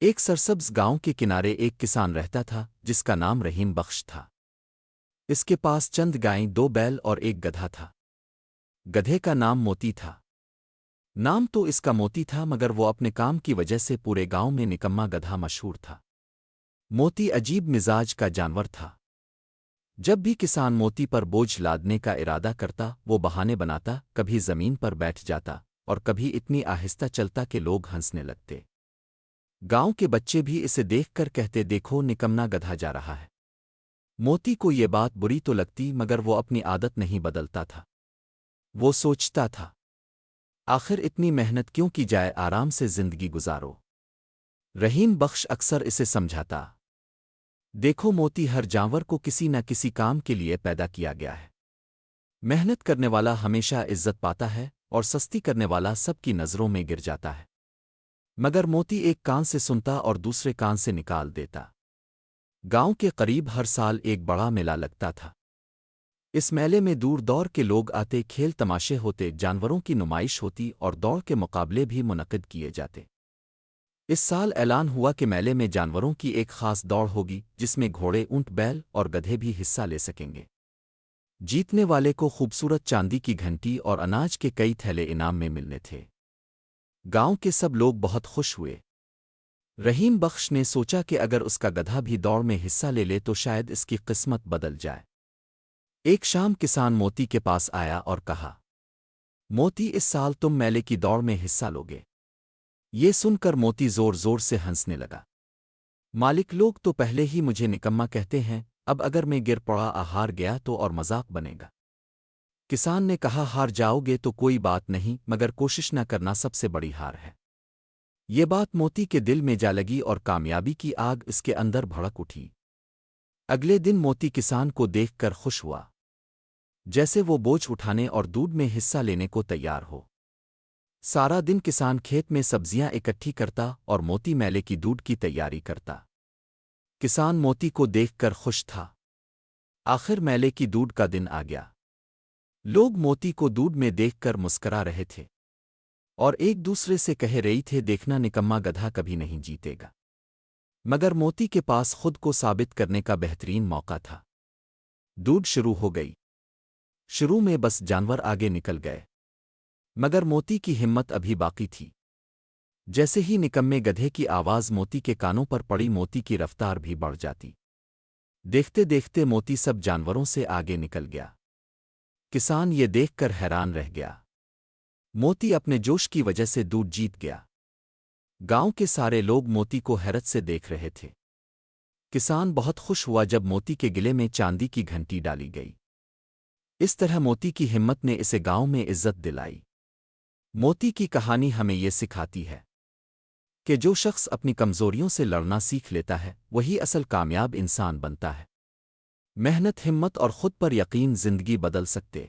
ایک سرسبز گاؤں کے کنارے ایک کسان رہتا تھا جس کا نام رحیم بخش تھا۔ اس کے پاس چند گائیں، 2 بیل اور ایک گدھا تھا۔ گدھے کا نام موتی تھا۔ نام تو اس کا موتی تھا مگر وہ اپنے کام کی وجہ سے پورے گاؤں میں نکما گدھا مشہور تھا۔ موتی عجیب مزاج کا جانور تھا۔ جب بھی کسان موتی پر بوجھ لادنے کا ارادہ کرتا وہ بہانے بناتا، کبھی زمین پر بیٹھ جاتا اور کبھی اتنی آہستہ چلتا کہ لوگ ہنسنے لگتے۔ گاؤں کے بچے بھی اسے دیکھ کر کہتے، دیکھو نکمنا گدھا جا رہا ہے۔ موتی کو یہ بات بری تو لگتی مگر وہ اپنی عادت نہیں بدلتا تھا۔ وہ سوچتا تھا، آخر اتنی محنت کیوں کی جائے، آرام سے زندگی گزارو۔ رحیم بخش اکثر اسے سمجھاتا، دیکھو موتی، ہر جانور کو کسی نہ کسی کام کے لیے پیدا کیا گیا ہے۔ محنت کرنے والا ہمیشہ عزت پاتا ہے اور سستی کرنے والا سب کی نظروں میں گر جاتا ہے۔ مگر موتی ایک کان سے سنتا اور دوسرے کان سے نکال دیتا۔ گاؤں کے قریب ہر سال ایک بڑا میلہ لگتا تھا۔ اس میلے میں دور دور کے لوگ آتے، کھیل تماشے ہوتے، جانوروں کی نمائش ہوتی اور دوڑ کے مقابلے بھی منعقد کیے جاتے۔ اس سال اعلان ہوا کہ میلے میں جانوروں کی ایک خاص دوڑ ہوگی جس میں گھوڑے، اونٹ، بیل اور گدھے بھی حصہ لے سکیں گے۔ جیتنے والے کو خوبصورت چاندی کی گھنٹی اور اناج کے کئی تھیلے انعام میں ملنے تھے۔ گاؤں کے سب لوگ بہت خوش ہوئے۔ رحیم بخش نے سوچا کہ اگر اس کا گدھا بھی دوڑ میں حصہ لے لے تو شاید اس کی قسمت بدل جائے۔ ایک شام کسان موتی کے پاس آیا اور کہا، موتی، اس سال تم میلے کی دوڑ میں حصہ لوگے۔ یہ سن کر موتی زور زور سے ہنسنے لگا۔ مالک، لوگ تو پہلے ہی مجھے نکما کہتے ہیں، اب اگر میں گر پڑا، ہار گیا تو اور مذاق بنے گا۔ کسان نے کہا، ہار جاؤ گے تو کوئی بات نہیں مگر کوشش نہ کرنا سب سے بڑی ہار ہے۔ یہ بات موتی کے دل میں جا لگی اور کامیابی کی آگ اس کے اندر بھڑک اٹھی۔ اگلے دن موتی کسان کو دیکھ کر خوش ہوا، جیسے وہ بوجھ اٹھانے اور دودھ میں حصہ لینے کو تیار ہو۔ سارا دن کسان کھیت میں سبزیاں اکٹھی کرتا اور موتی میلے کی دودھ کی تیاری کرتا۔ کسان موتی کو دیکھ کر خوش تھا۔ آخر میلے کی دودھ کا دن آ گیا۔ لوگ موتی کو دودھ میں دیکھ کر مسکرا رہے تھے اور ایک دوسرے سے کہہ رہی تھے، دیکھنا نکما گدھا کبھی نہیں جیتے گا۔ مگر موتی کے پاس خود کو ثابت کرنے کا بہترین موقع تھا۔ دودھ شروع ہو گئی۔ شروع میں بس جانور آگے نکل گئے مگر موتی کی ہمت ابھی باقی تھی۔ جیسے ہی نکمے گدھے کی آواز موتی کے کانوں پر پڑی، موتی کی رفتار بھی بڑھ جاتی۔ دیکھتے دیکھتے موتی سب جانوروں سے آگے نکل گیا۔ کسان یہ دیکھ کر حیران رہ گیا۔ موتی اپنے جوش کی وجہ سے دودھ جیت گیا۔ گاؤں کے سارے لوگ موتی کو حیرت سے دیکھ رہے تھے۔ کسان بہت خوش ہوا جب موتی کے گلے میں چاندی کی گھنٹی ڈالی گئی۔ اس طرح موتی کی ہمت نے اسے گاؤں میں عزت دلائی۔ موتی کی کہانی ہمیں یہ سکھاتی ہے کہ جو شخص اپنی کمزوریوں سے لڑنا سیکھ لیتا ہے وہی اصل کامیاب انسان بنتا ہے۔ محنت، ہمت اور خود پر یقین زندگی بدل سکتے۔